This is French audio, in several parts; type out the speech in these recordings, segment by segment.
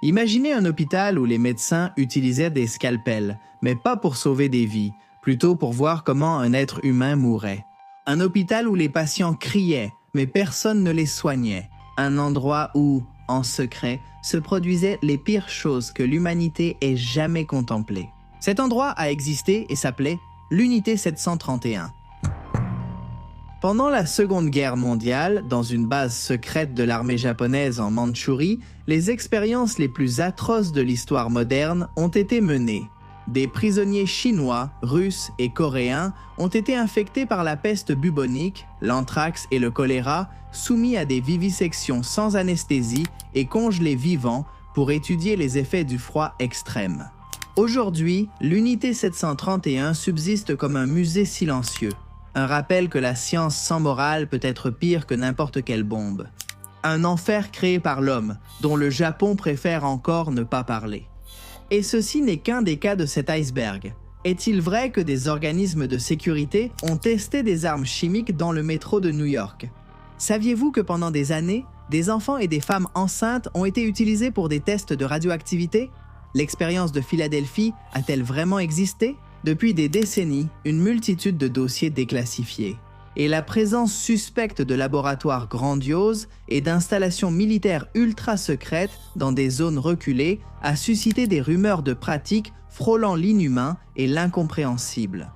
Imaginez un hôpital où les médecins utilisaient des scalpels, mais pas pour sauver des vies, plutôt pour voir comment un être humain mourait. Un hôpital où les patients criaient, mais personne ne les soignait. Un endroit où, en secret, se produisaient les pires choses que l'humanité ait jamais contemplées. Cet endroit a existé et s'appelait l'Unité 731. Pendant la Seconde Guerre mondiale, dans une base secrète de l'armée japonaise en Mandchourie, les expériences les plus atroces de l'histoire moderne ont été menées. Des prisonniers chinois, russes et coréens ont été infectés par la peste bubonique, l'anthrax et le choléra, soumis à des vivisections sans anesthésie et congelés vivants pour étudier les effets du froid extrême. Aujourd'hui, l'Unité 731 subsiste comme un musée silencieux. Un rappel que la science sans morale peut être pire que n'importe quelle bombe. Un enfer créé par l'homme, dont le Japon préfère encore ne pas parler. Et ceci n'est qu'un des cas de cet iceberg. Est-il vrai que des organismes de sécurité ont testé des armes chimiques dans le métro de New York? Saviez-vous que pendant des années, des enfants et des femmes enceintes ont été utilisés pour des tests de radioactivité? L'expérience de Philadelphie a-t-elle vraiment existé? Depuis des décennies, une multitude de dossiers déclassifiés. Et la présence suspecte de laboratoires grandioses et d'installations militaires ultra secrètes dans des zones reculées a suscité des rumeurs de pratiques frôlant l'inhumain et l'incompréhensible.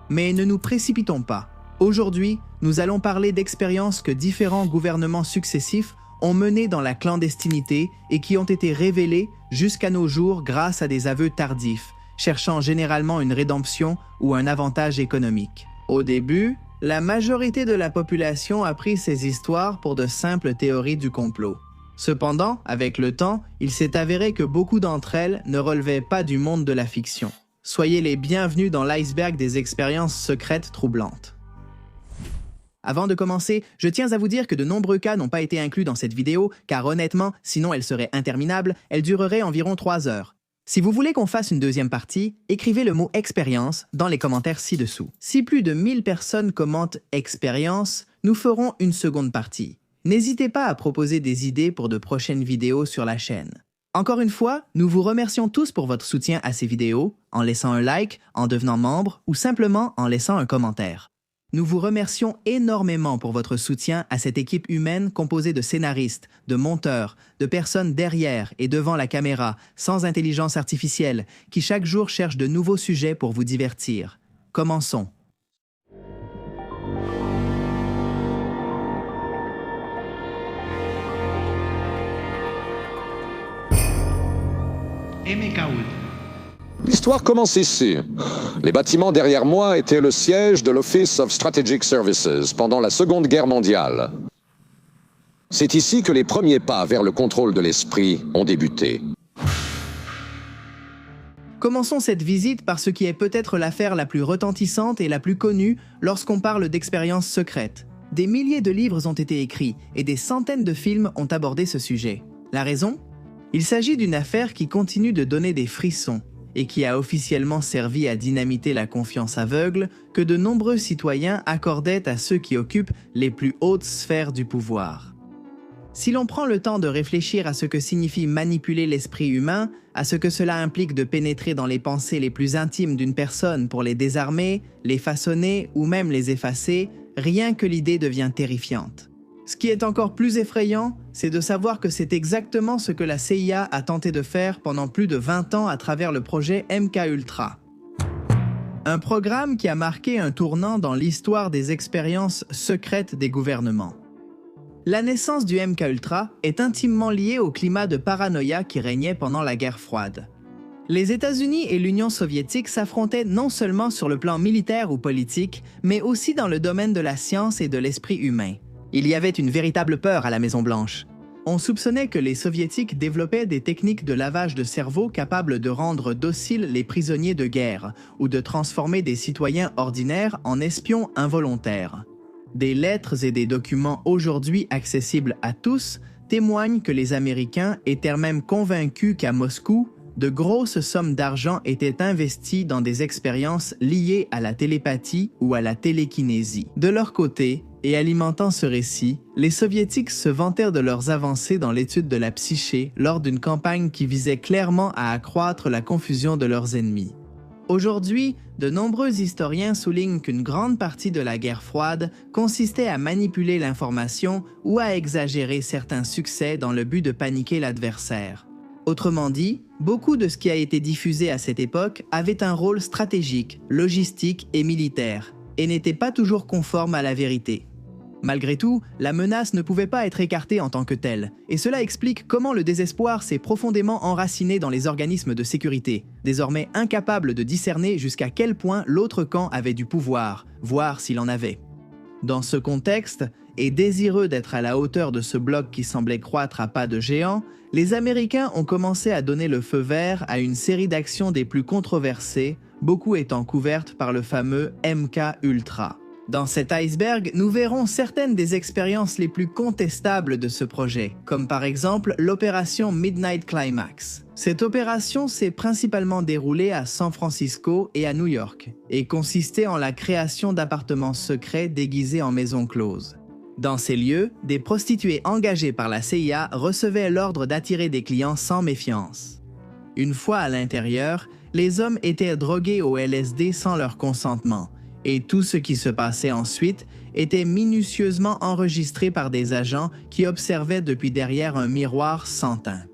Mais ne nous précipitons pas. Aujourd'hui, nous allons parler d'expériences que différents gouvernements successifs ont menées dans la clandestinité et qui ont été révélées jusqu'à nos jours grâce à des aveux tardifs, cherchant généralement une rédemption ou un avantage économique. Au début, la majorité de la population a pris ces histoires pour de simples théories du complot. Cependant, avec le temps, il s'est avéré que beaucoup d'entre elles ne relevaient pas du monde de la fiction. Soyez les bienvenus dans l'iceberg des expériences secrètes troublantes. Avant de commencer, je tiens à vous dire que de nombreux cas n'ont pas été inclus dans cette vidéo, car honnêtement, sinon elle serait interminable, elle durerait environ 3 heures. Si vous voulez qu'on fasse une deuxième partie, écrivez le mot « expérience » dans les commentaires ci-dessous. Si plus de 1000 personnes commentent « expérience », nous ferons une seconde partie. N'hésitez pas à proposer des idées pour de prochaines vidéos sur la chaîne. Encore une fois, nous vous remercions tous pour votre soutien à ces vidéos, en laissant un like, en devenant membre ou simplement en laissant un commentaire. Nous vous remercions énormément pour votre soutien à cette équipe humaine composée de scénaristes, de monteurs, de personnes derrière et devant la caméra, sans intelligence artificielle, qui chaque jour cherchent de nouveaux sujets pour vous divertir. Commençons. L'histoire commence ici. Les bâtiments derrière moi étaient le siège de l'Office of Strategic Services pendant la Seconde Guerre mondiale. C'est ici que les premiers pas vers le contrôle de l'esprit ont débuté. Commençons cette visite par ce qui est peut-être l'affaire la plus retentissante et la plus connue lorsqu'on parle d'expériences secrètes. Des milliers de livres ont été écrits et des centaines de films ont abordé ce sujet. La raison? Il s'agit d'une affaire qui continue de donner des frissons et qui a officiellement servi à dynamiter la confiance aveugle que de nombreux citoyens accordaient à ceux qui occupent les plus hautes sphères du pouvoir. Si l'on prend le temps de réfléchir à ce que signifie manipuler l'esprit humain, à ce que cela implique de pénétrer dans les pensées les plus intimes d'une personne pour les désarmer, les façonner ou même les effacer, rien que l'idée devient terrifiante. Ce qui est encore plus effrayant, c'est de savoir que c'est exactement ce que la CIA a tenté de faire pendant plus de 20 ans à travers le projet MKUltra. Un programme qui a marqué un tournant dans l'histoire des expériences secrètes des gouvernements. La naissance du MKUltra est intimement liée au climat de paranoïa qui régnait pendant la guerre froide. Les États-Unis et l'Union soviétique s'affrontaient non seulement sur le plan militaire ou politique, mais aussi dans le domaine de la science et de l'esprit humain. Il y avait une véritable peur à la Maison-Blanche. On soupçonnait que les Soviétiques développaient des techniques de lavage de cerveau capables de rendre dociles les prisonniers de guerre ou de transformer des citoyens ordinaires en espions involontaires. Des lettres et des documents aujourd'hui accessibles à tous témoignent que les Américains étaient même convaincus qu'à Moscou, de grosses sommes d'argent étaient investies dans des expériences liées à la télépathie ou à la télékinésie. De leur côté, et alimentant ce récit, les Soviétiques se vantèrent de leurs avancées dans l'étude de la psyché lors d'une campagne qui visait clairement à accroître la confusion de leurs ennemis. Aujourd'hui, de nombreux historiens soulignent qu'une grande partie de la guerre froide consistait à manipuler l'information ou à exagérer certains succès dans le but de paniquer l'adversaire. Autrement dit, beaucoup de ce qui a été diffusé à cette époque avait un rôle stratégique, logistique et militaire, et n'était pas toujours conforme à la vérité. Malgré tout, la menace ne pouvait pas être écartée en tant que telle, et cela explique comment le désespoir s'est profondément enraciné dans les organismes de sécurité, désormais incapables de discerner jusqu'à quel point l'autre camp avait du pouvoir, voire s'il en avait. Dans ce contexte, et désireux d'être à la hauteur de ce bloc qui semblait croître à pas de géant, les Américains ont commencé à donner le feu vert à une série d'actions des plus controversées, beaucoup étant couvertes par le fameux MK-Ultra. Dans cet iceberg, nous verrons certaines des expériences les plus contestables de ce projet, comme par exemple l'opération Midnight Climax. Cette opération s'est principalement déroulée à San Francisco et à New York, et consistait en la création d'appartements secrets déguisés en maisons closes. Dans ces lieux, des prostituées engagées par la CIA recevaient l'ordre d'attirer des clients sans méfiance. Une fois à l'intérieur, les hommes étaient drogués au LSD sans leur consentement, et tout ce qui se passait ensuite était minutieusement enregistré par des agents qui observaient depuis derrière un miroir sans teint.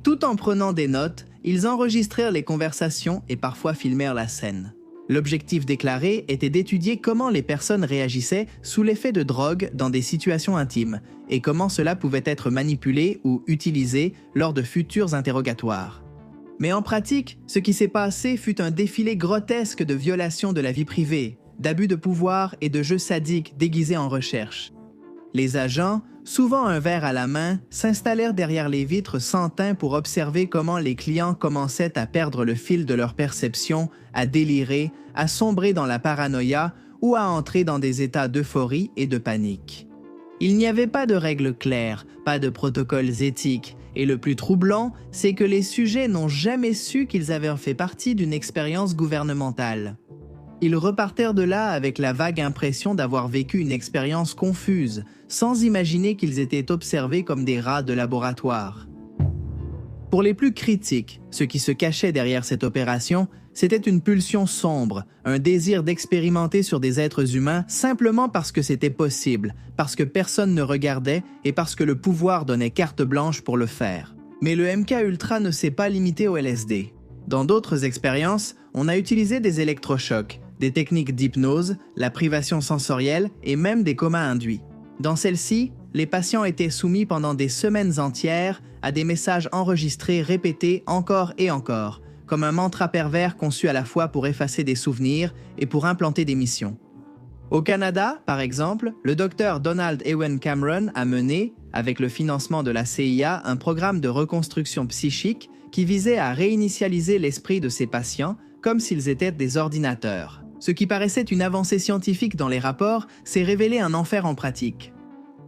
Tout en prenant des notes, ils enregistrèrent les conversations et parfois filmèrent la scène. L'objectif déclaré était d'étudier comment les personnes réagissaient sous l'effet de drogue dans des situations intimes et comment cela pouvait être manipulé ou utilisé lors de futurs interrogatoires. Mais en pratique, ce qui s'est passé fut un défilé grotesque de violations de la vie privée, d'abus de pouvoir et de jeux sadiques déguisés en recherche. Les agents, souvent un verre à la main, s'installèrent derrière les vitres sans teint pour observer comment les clients commençaient à perdre le fil de leur perception, à délirer, à sombrer dans la paranoïa ou à entrer dans des états d'euphorie et de panique. Il n'y avait pas de règles claires, pas de protocoles éthiques, et le plus troublant, c'est que les sujets n'ont jamais su qu'ils avaient fait partie d'une expérience gouvernementale. Ils repartèrent de là avec la vague impression d'avoir vécu une expérience confuse, sans imaginer qu'ils étaient observés comme des rats de laboratoire. Pour les plus critiques, ce qui se cachait derrière cette opération, c'était une pulsion sombre, un désir d'expérimenter sur des êtres humains simplement parce que c'était possible, parce que personne ne regardait et parce que le pouvoir donnait carte blanche pour le faire. Mais le MK-Ultra ne s'est pas limité au LSD. Dans d'autres expériences, on a utilisé des électrochocs, des techniques d'hypnose, la privation sensorielle et même des comas induits. Dans celles-ci, les patients étaient soumis pendant des semaines entières à des messages enregistrés répétés encore et encore, comme un mantra pervers conçu à la fois pour effacer des souvenirs et pour implanter des missions. Au Canada, par exemple, le docteur Donald Ewen Cameron a mené, avec le financement de la CIA, un programme de reconstruction psychique qui visait à réinitialiser l'esprit de ses patients comme s'ils étaient des ordinateurs. Ce qui paraissait une avancée scientifique dans les rapports s'est révélé un enfer en pratique.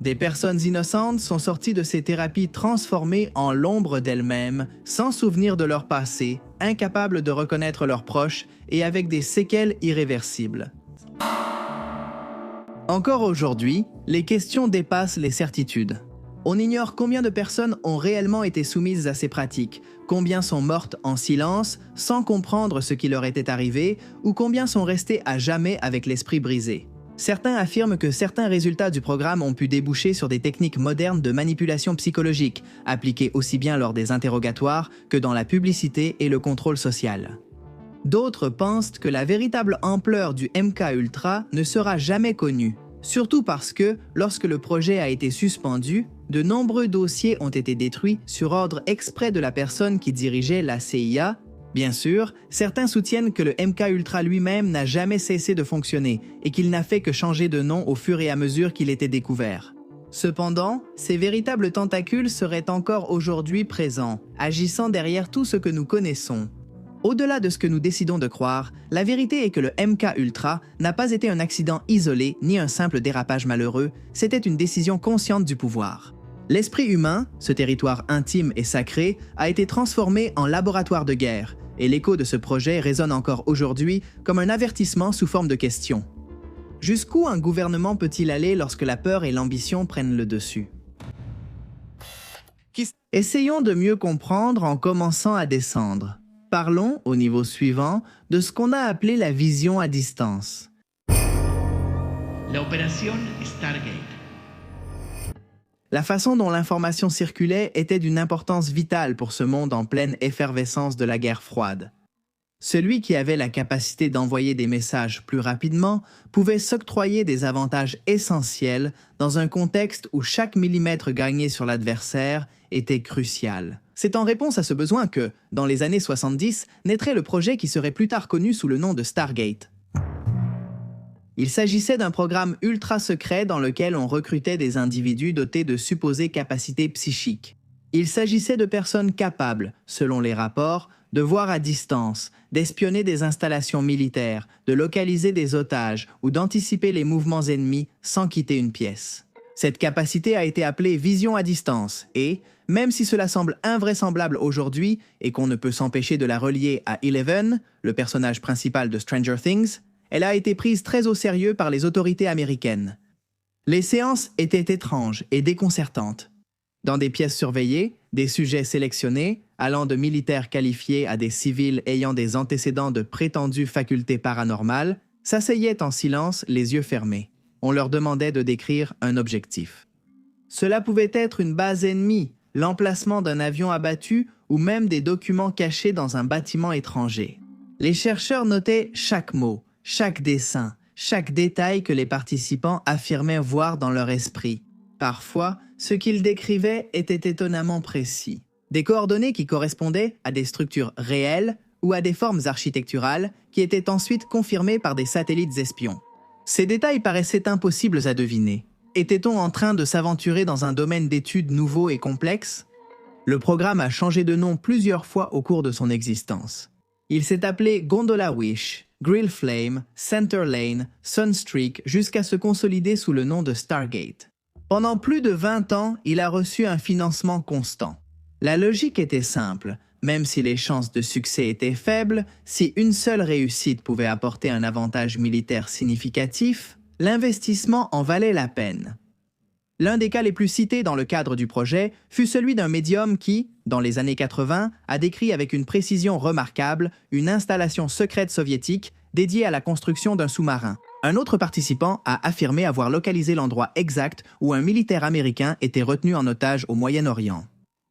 Des personnes innocentes sont sorties de ces thérapies transformées en l'ombre d'elles-mêmes, sans souvenir de leur passé, incapables de reconnaître leurs proches et avec des séquelles irréversibles. Encore aujourd'hui, les questions dépassent les certitudes. On ignore combien de personnes ont réellement été soumises à ces pratiques, combien sont mortes en silence, sans comprendre ce qui leur était arrivé, ou combien sont restées à jamais avec l'esprit brisé. Certains affirment que certains résultats du programme ont pu déboucher sur des techniques modernes de manipulation psychologique, appliquées aussi bien lors des interrogatoires que dans la publicité et le contrôle social. D'autres pensent que la véritable ampleur du MK-Ultra ne sera jamais connue, surtout parce que, lorsque le projet a été suspendu, de nombreux dossiers ont été détruits sur ordre exprès de la personne qui dirigeait la CIA. Bien sûr, certains soutiennent que le MK-Ultra lui-même n'a jamais cessé de fonctionner et qu'il n'a fait que changer de nom au fur et à mesure qu'il était découvert. Cependant, ces véritables tentacules seraient encore aujourd'hui présents, agissant derrière tout ce que nous connaissons. Au-delà de ce que nous décidons de croire, la vérité est que le MK-Ultra n'a pas été un accident isolé ni un simple dérapage malheureux, c'était une décision consciente du pouvoir. L'esprit humain, ce territoire intime et sacré, a été transformé en laboratoire de guerre, et l'écho de ce projet résonne encore aujourd'hui comme un avertissement sous forme de question. Jusqu'où un gouvernement peut-il aller lorsque la peur et l'ambition prennent le dessus? Essayons de mieux comprendre en commençant à descendre. Parlons, au niveau suivant, de ce qu'on a appelé la vision à distance. La opération Stargate. La façon dont l'information circulait était d'une importance vitale pour ce monde en pleine effervescence de la guerre froide. Celui qui avait la capacité d'envoyer des messages plus rapidement pouvait s'octroyer des avantages essentiels dans un contexte où chaque millimètre gagné sur l'adversaire était crucial. C'est en réponse à ce besoin que, dans les années 70, naîtrait le projet qui serait plus tard connu sous le nom de Stargate. Il s'agissait d'un programme ultra secret dans lequel on recrutait des individus dotés de supposées capacités psychiques. Il s'agissait de personnes capables, selon les rapports, de voir à distance, d'espionner des installations militaires, de localiser des otages ou d'anticiper les mouvements ennemis sans quitter une pièce. Cette capacité a été appelée vision à distance et, même si cela semble invraisemblable aujourd'hui et qu'on ne peut s'empêcher de la relier à Eleven, le personnage principal de Stranger Things, elle a été prise très au sérieux par les autorités américaines. Les séances étaient étranges et déconcertantes. Dans des pièces surveillées, des sujets sélectionnés, allant de militaires qualifiés à des civils ayant des antécédents de prétendues facultés paranormales, s'asseyaient en silence, les yeux fermés. On leur demandait de décrire un objectif. Cela pouvait être une base ennemie, l'emplacement d'un avion abattu ou même des documents cachés dans un bâtiment étranger. Les chercheurs notaient chaque mot, chaque dessin, chaque détail que les participants affirmaient voir dans leur esprit. Parfois, ce qu'ils décrivaient était étonnamment précis. Des coordonnées qui correspondaient à des structures réelles ou à des formes architecturales qui étaient ensuite confirmées par des satellites espions. Ces détails paraissaient impossibles à deviner. Était-on en train de s'aventurer dans un domaine d'études nouveau et complexe? Le programme a changé de nom plusieurs fois au cours de son existence. Il s'est appelé Gondola Wish, Grill Flame, Center Lane, Sunstreak, jusqu'à se consolider sous le nom de Stargate. Pendant plus de 20 ans, il a reçu un financement constant. La logique était simple, même si les chances de succès étaient faibles, si une seule réussite pouvait apporter un avantage militaire significatif, l'investissement en valait la peine. L'un des cas les plus cités dans le cadre du projet fut celui d'un médium qui, dans les années 80, a décrit avec une précision remarquable une installation secrète soviétique dédiée à la construction d'un sous-marin. Un autre participant a affirmé avoir localisé l'endroit exact où un militaire américain était retenu en otage au Moyen-Orient.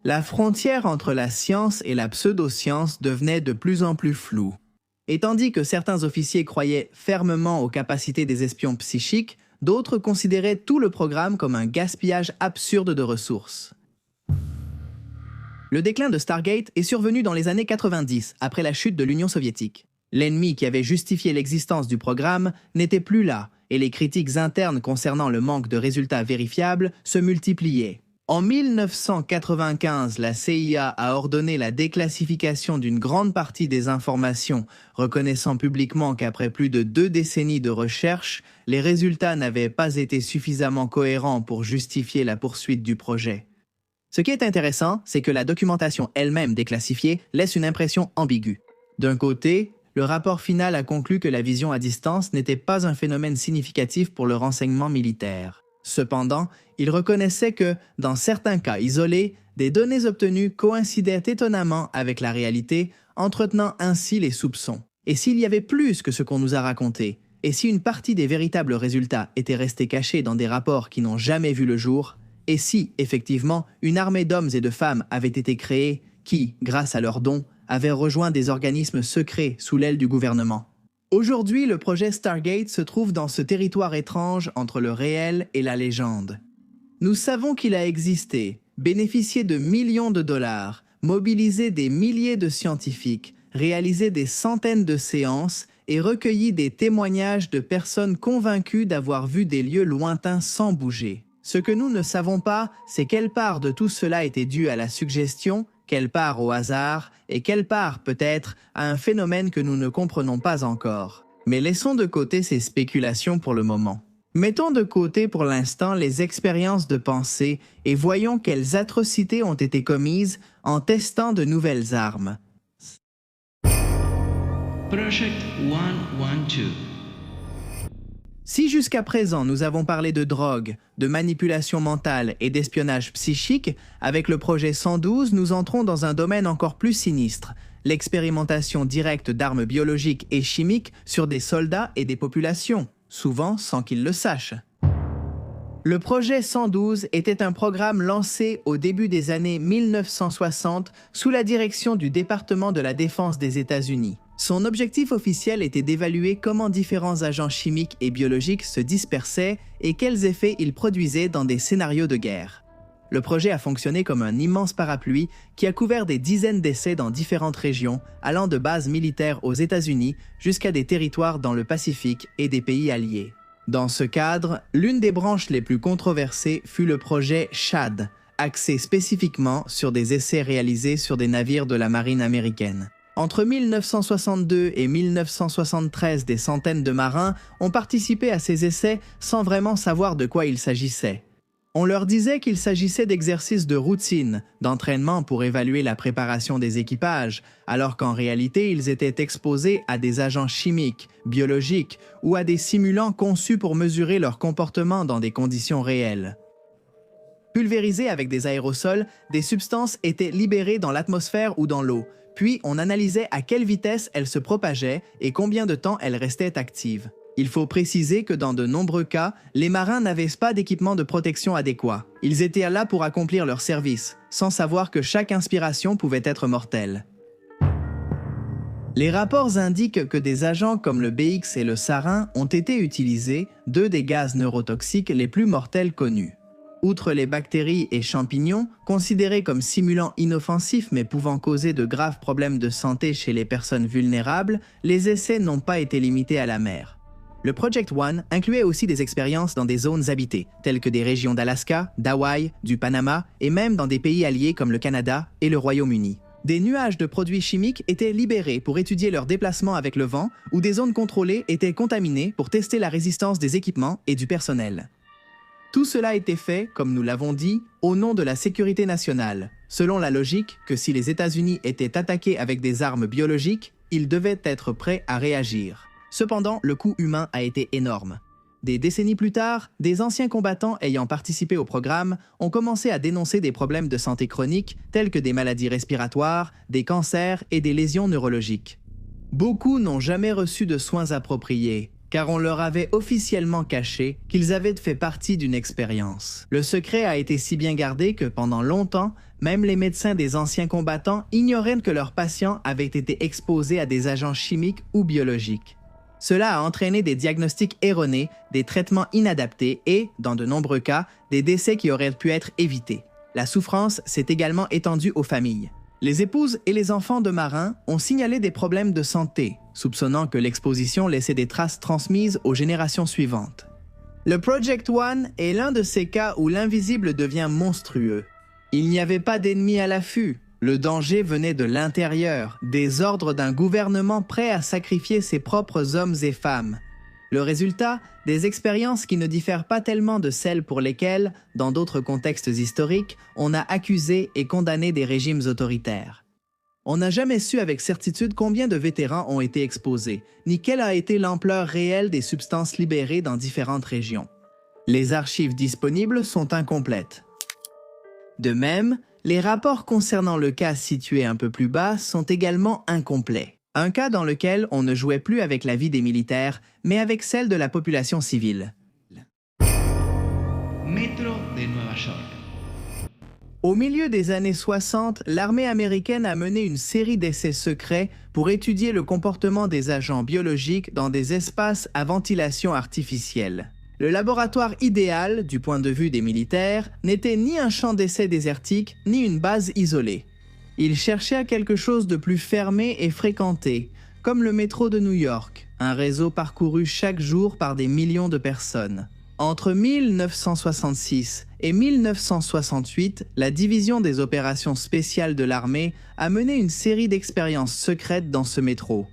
La frontière entre la science et la pseudo-science devenait de plus en plus floue. Et tandis que certains officiers croyaient fermement aux capacités des espions psychiques, d'autres considéraient tout le programme comme un gaspillage absurde de ressources. Le déclin de Stargate est survenu dans les années 90, après la chute de l'Union soviétique. L'ennemi qui avait justifié l'existence du programme n'était plus là, et les critiques internes concernant le manque de résultats vérifiables se multipliaient. En 1995, la CIA a ordonné la déclassification d'une grande partie des informations, reconnaissant publiquement qu'après plus de 2 décennies de recherche, les résultats n'avaient pas été suffisamment cohérents pour justifier la poursuite du projet. Ce qui est intéressant, c'est que la documentation elle-même déclassifiée laisse une impression ambiguë. D'un côté, le rapport final a conclu que la vision à distance n'était pas un phénomène significatif pour le renseignement militaire. Cependant, il reconnaissait que, dans certains cas isolés, des données obtenues coïncidaient étonnamment avec la réalité, entretenant ainsi les soupçons. Et s'il y avait plus que ce qu'on nous a raconté, et si une partie des véritables résultats était restée cachée dans des rapports qui n'ont jamais vu le jour, et si, effectivement, une armée d'hommes et de femmes avait été créée qui, grâce à leurs dons, avaient rejoint des organismes secrets sous l'aile du gouvernement. Aujourd'hui, le projet Stargate se trouve dans ce territoire étrange entre le réel et la légende. Nous savons qu'il a existé, bénéficié de millions de dollars, mobilisé des milliers de scientifiques, réalisé des centaines de séances et recueilli des témoignages de personnes convaincues d'avoir vu des lieux lointains sans bouger. Ce que nous ne savons pas, c'est quelle part de tout cela était due à la suggestion, quelle part au hasard, et quelle part, peut-être, à un phénomène que nous ne comprenons pas encore. Mais laissons de côté ces spéculations pour le moment. Mettons de côté pour l'instant les expériences de pensée et voyons quelles atrocités ont été commises en testant de nouvelles armes. Project 112. Si jusqu'à présent nous avons parlé de drogue, de manipulation mentale et d'espionnage psychique, avec le projet 112, nous entrons dans un domaine encore plus sinistre, l'expérimentation directe d'armes biologiques et chimiques sur des soldats et des populations, souvent sans qu'ils le sachent. Le projet 112 était un programme lancé au début des années 1960 sous la direction du département de la Défense des États-Unis. Son objectif officiel était d'évaluer comment différents agents chimiques et biologiques se dispersaient et quels effets ils produisaient dans des scénarios de guerre. Le projet a fonctionné comme un immense parapluie qui a couvert des dizaines d'essais dans différentes régions, allant de bases militaires aux États-Unis jusqu'à des territoires dans le Pacifique et des pays alliés. Dans ce cadre, l'une des branches les plus controversées fut le projet SHAD, axé spécifiquement sur des essais réalisés sur des navires de la marine américaine. Entre 1962 et 1973, des centaines de marins ont participé à ces essais sans vraiment savoir de quoi il s'agissait. On leur disait qu'il s'agissait d'exercices de routine, d'entraînement pour évaluer la préparation des équipages, alors qu'en réalité, ils étaient exposés à des agents chimiques, biologiques ou à des simulants conçus pour mesurer leur comportement dans des conditions réelles. Pulvérisés avec des aérosols, des substances étaient libérées dans l'atmosphère ou dans l'eau, puis on analysait à quelle vitesse elles se propageaient et combien de temps elles restaient actives. Il faut préciser que dans de nombreux cas, les marins n'avaient pas d'équipement de protection adéquat. Ils étaient là pour accomplir leur service, sans savoir que chaque inspiration pouvait être mortelle. Les rapports indiquent que des agents comme le BX et le sarin ont été utilisés, deux des gaz neurotoxiques les plus mortels connus. Outre les bactéries et champignons, considérés comme simulants inoffensifs mais pouvant causer de graves problèmes de santé chez les personnes vulnérables, les essais n'ont pas été limités à la mer. Le Project One incluait aussi des expériences dans des zones habitées, telles que des régions d'Alaska, d'Hawaï, du Panama et même dans des pays alliés comme le Canada et le Royaume-Uni. Des nuages de produits chimiques étaient libérés pour étudier leur déplacement avec le vent ou des zones contrôlées étaient contaminées pour tester la résistance des équipements et du personnel. Tout cela a été fait, comme nous l'avons dit, au nom de la sécurité nationale, selon la logique que si les États-Unis étaient attaqués avec des armes biologiques, ils devaient être prêts à réagir. Cependant, le coût humain a été énorme. Des décennies plus tard, des anciens combattants ayant participé au programme ont commencé à dénoncer des problèmes de santé chroniques tels que des maladies respiratoires, des cancers et des lésions neurologiques. Beaucoup n'ont jamais reçu de soins appropriés, car on leur avait officiellement caché qu'ils avaient fait partie d'une expérience. Le secret a été si bien gardé que pendant longtemps, même les médecins des anciens combattants ignoraient que leurs patients avaient été exposés à des agents chimiques ou biologiques. Cela a entraîné des diagnostics erronés, des traitements inadaptés et, dans de nombreux cas, des décès qui auraient pu être évités. La souffrance s'est également étendue aux familles. Les épouses et les enfants de marins ont signalé des problèmes de santé, soupçonnant que l'exposition laissait des traces transmises aux générations suivantes. Le Project One est l'un de ces cas où l'invisible devient monstrueux. Il n'y avait pas d'ennemis à l'affût. Le danger venait de l'intérieur, des ordres d'un gouvernement prêt à sacrifier ses propres hommes et femmes. Le résultat, des expériences qui ne diffèrent pas tellement de celles pour lesquelles, dans d'autres contextes historiques, on a accusé et condamné des régimes autoritaires. On n'a jamais su avec certitude combien de vétérans ont été exposés, ni quelle a été l'ampleur réelle des substances libérées dans différentes régions. Les archives disponibles sont incomplètes. De même, les rapports concernant le cas situé un peu plus bas sont également incomplets. Un cas dans lequel on ne jouait plus avec la vie des militaires, mais avec celle de la population civile. Metro de Nueva York. Au milieu des années 60, l'armée américaine a mené une série d'essais secrets pour étudier le comportement des agents biologiques dans des espaces à ventilation artificielle. Le laboratoire idéal, du point de vue des militaires, n'était ni un champ d'essai désertique, ni une base isolée. Il cherchait quelque chose de plus fermé et fréquenté, comme le métro de New York, un réseau parcouru chaque jour par des millions de personnes. Entre 1966 et 1968, la division des opérations spéciales de l'armée a mené une série d'expériences secrètes dans ce métro.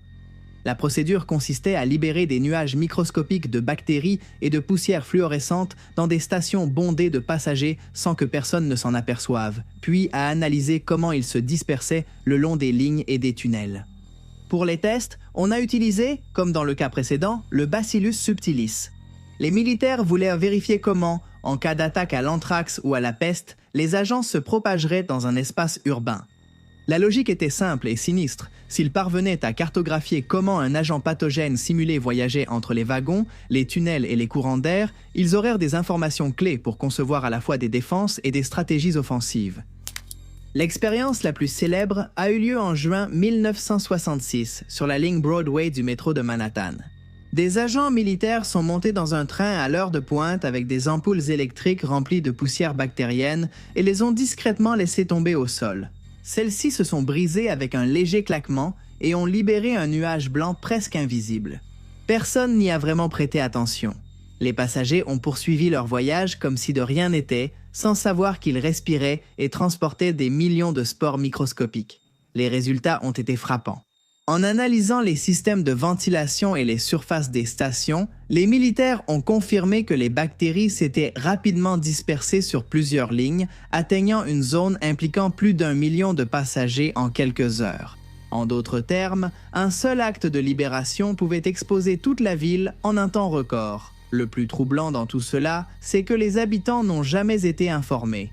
La procédure consistait à libérer des nuages microscopiques de bactéries et de poussières fluorescentes dans des stations bondées de passagers sans que personne ne s'en aperçoive, puis à analyser comment ils se dispersaient le long des lignes et des tunnels. Pour les tests, on a utilisé, comme dans le cas précédent, le Bacillus subtilis. Les militaires voulaient vérifier comment, en cas d'attaque à l'anthrax ou à la peste, les agents se propageraient dans un espace urbain. La logique était simple et sinistre. S'ils parvenaient à cartographier comment un agent pathogène simulé voyageait entre les wagons, les tunnels et les courants d'air, ils auraient des informations clés pour concevoir à la fois des défenses et des stratégies offensives. L'expérience la plus célèbre a eu lieu en juin 1966 sur la ligne Broadway du métro de Manhattan. Des agents militaires sont montés dans un train à l'heure de pointe avec des ampoules électriques remplies de poussière bactérienne et les ont discrètement laissées tomber au sol. Celles-ci se sont brisées avec un léger claquement et ont libéré un nuage blanc presque invisible. Personne n'y a vraiment prêté attention. Les passagers ont poursuivi leur voyage comme si de rien n'était, sans savoir qu'ils respiraient et transportaient des millions de spores microscopiques. Les résultats ont été frappants. En analysant les systèmes de ventilation et les surfaces des stations, les militaires ont confirmé que les bactéries s'étaient rapidement dispersées sur plusieurs lignes, atteignant une zone impliquant plus d'1 million de passagers en quelques heures. En d'autres termes, un seul acte de libération pouvait exposer toute la ville en un temps record. Le plus troublant dans tout cela, c'est que les habitants n'ont jamais été informés.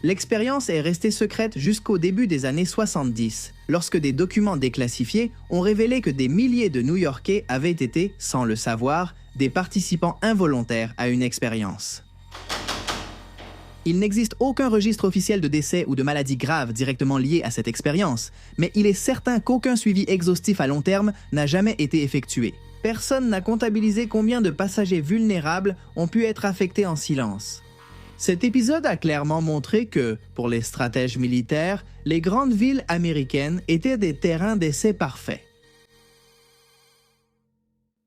L'expérience est restée secrète jusqu'au début des années 70, lorsque des documents déclassifiés ont révélé que des milliers de New-Yorkais avaient été, sans le savoir, des participants involontaires à une expérience. Il n'existe aucun registre officiel de décès ou de maladies graves directement liées à cette expérience, mais il est certain qu'aucun suivi exhaustif à long terme n'a jamais été effectué. Personne n'a comptabilisé combien de passagers vulnérables ont pu être affectés en silence. Cet épisode a clairement montré que, pour les stratèges militaires, les grandes villes américaines étaient des terrains d'essai parfaits.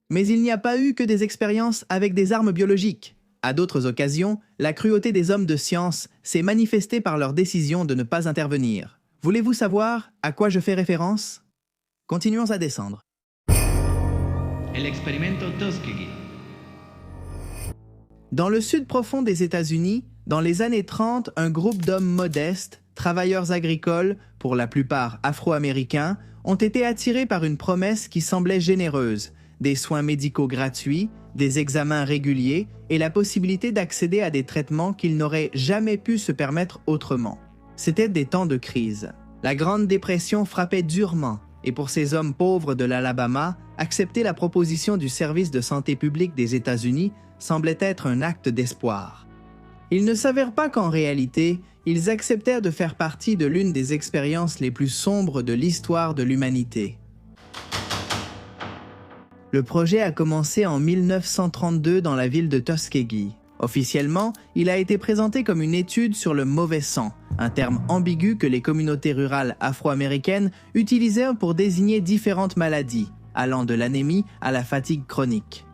Mais il n'y a pas eu que des expériences avec des armes biologiques. À d'autres occasions, la cruauté des hommes de science s'est manifestée par leur décision de ne pas intervenir. Voulez-vous savoir à quoi je fais référence? Continuons à descendre. El experimento Tuskegee. Dans le sud profond des États-Unis, dans les années 30, un groupe d'hommes modestes, travailleurs agricoles, pour la plupart afro-américains, ont été attirés par une promesse qui semblait généreuse, des soins médicaux gratuits, des examens réguliers et la possibilité d'accéder à des traitements qu'ils n'auraient jamais pu se permettre autrement. C'étaient des temps de crise. La Grande Dépression frappait durement, et pour ces hommes pauvres de l'Alabama, accepter la proposition du service de santé publique des États-Unis semblait être un acte d'espoir. Ils ne s'avèrent pas qu'en réalité, ils acceptèrent de faire partie de l'une des expériences les plus sombres de l'histoire de l'humanité. Le projet a commencé en 1932 dans la ville de Tuskegee. Officiellement, il a été présenté comme une étude sur le mauvais sang, un terme ambigu que les communautés rurales afro-américaines utilisaient pour désigner différentes maladies, allant de l'anémie à la fatigue chronique.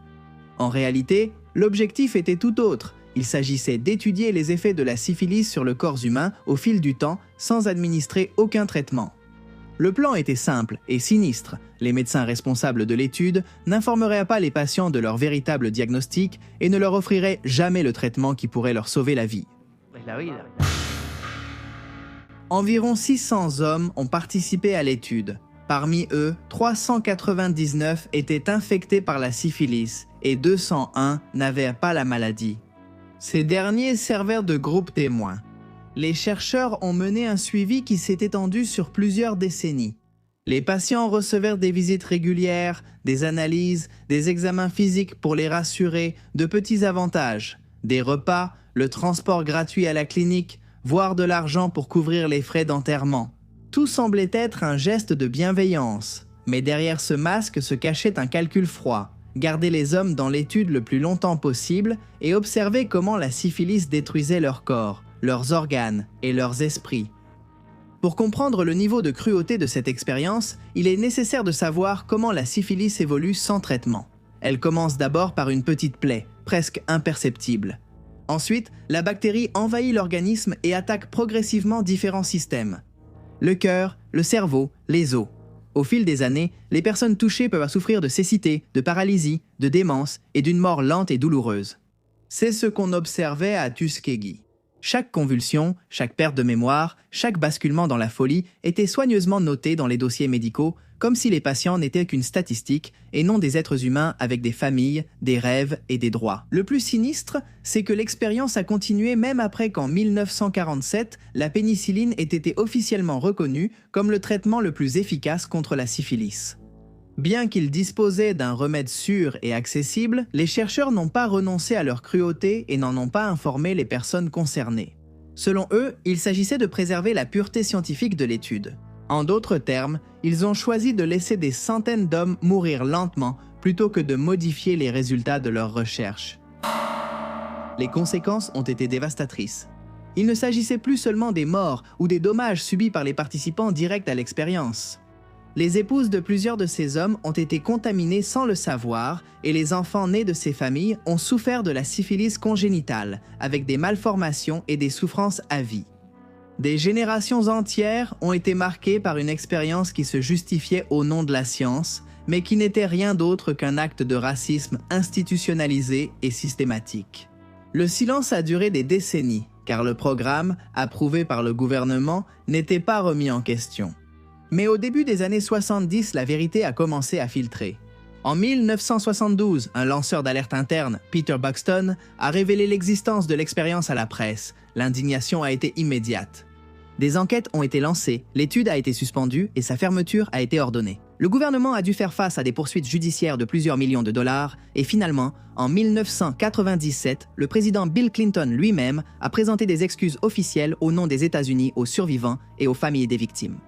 En réalité, l'objectif était tout autre. Il s'agissait d'étudier les effets de la syphilis sur le corps humain au fil du temps sans administrer aucun traitement. Le plan était simple et sinistre. Les médecins responsables de l'étude n'informeraient pas les patients de leur véritable diagnostic et ne leur offriraient jamais le traitement qui pourrait leur sauver la vie. Environ 600 hommes ont participé à l'étude. Parmi eux, 399 étaient infectés par la syphilis et 201 n'avaient pas la maladie. Ces derniers servèrent de groupe témoin. Les chercheurs ont mené un suivi qui s'est étendu sur plusieurs décennies. Les patients recevèrent des visites régulières, des analyses, des examens physiques pour les rassurer, de petits avantages, des repas, le transport gratuit à la clinique, voire de l'argent pour couvrir les frais d'enterrement. Tout semblait être un geste de bienveillance, mais derrière ce masque se cachait un calcul froid. Garder les hommes dans l'étude le plus longtemps possible et observer comment la syphilis détruisait leur corps, leurs organes et leurs esprits. Pour comprendre le niveau de cruauté de cette expérience, il est nécessaire de savoir comment la syphilis évolue sans traitement. Elle commence d'abord par une petite plaie, presque imperceptible. Ensuite, la bactérie envahit l'organisme et attaque progressivement différents systèmes. Le cœur, le cerveau, les os. Au fil des années, les personnes touchées peuvent souffrir de cécité, de paralysie, de démence et d'une mort lente et douloureuse. C'est ce qu'on observait à Tuskegee. Chaque convulsion, chaque perte de mémoire, chaque basculement dans la folie était soigneusement noté dans les dossiers médicaux, comme si les patients n'étaient qu'une statistique et non des êtres humains avec des familles, des rêves et des droits. Le plus sinistre, c'est que l'expérience a continué même après qu'en 1947, la pénicilline ait été officiellement reconnue comme le traitement le plus efficace contre la syphilis. Bien qu'ils disposaient d'un remède sûr et accessible, les chercheurs n'ont pas renoncé à leur cruauté et n'en ont pas informé les personnes concernées. Selon eux, il s'agissait de préserver la pureté scientifique de l'étude. En d'autres termes, ils ont choisi de laisser des centaines d'hommes mourir lentement plutôt que de modifier les résultats de leurs recherches. Les conséquences ont été dévastatrices. Il ne s'agissait plus seulement des morts ou des dommages subis par les participants directs à l'expérience. Les épouses de plusieurs de ces hommes ont été contaminées sans le savoir et les enfants nés de ces familles ont souffert de la syphilis congénitale, avec des malformations et des souffrances à vie. Des générations entières ont été marquées par une expérience qui se justifiait au nom de la science, mais qui n'était rien d'autre qu'un acte de racisme institutionnalisé et systématique. Le silence a duré des décennies, car le programme, approuvé par le gouvernement, n'était pas remis en question. Mais au début des années 70, la vérité a commencé à filtrer. En 1972, un lanceur d'alerte interne, Peter Buxton, a révélé l'existence de l'expérience à la presse. L'indignation a été immédiate. Des enquêtes ont été lancées, l'étude a été suspendue et sa fermeture a été ordonnée. Le gouvernement a dû faire face à des poursuites judiciaires de plusieurs millions de dollars et finalement, en 1997, le président Bill Clinton lui-même a présenté des excuses officielles au nom des États-Unis aux survivants et aux familles des victimes.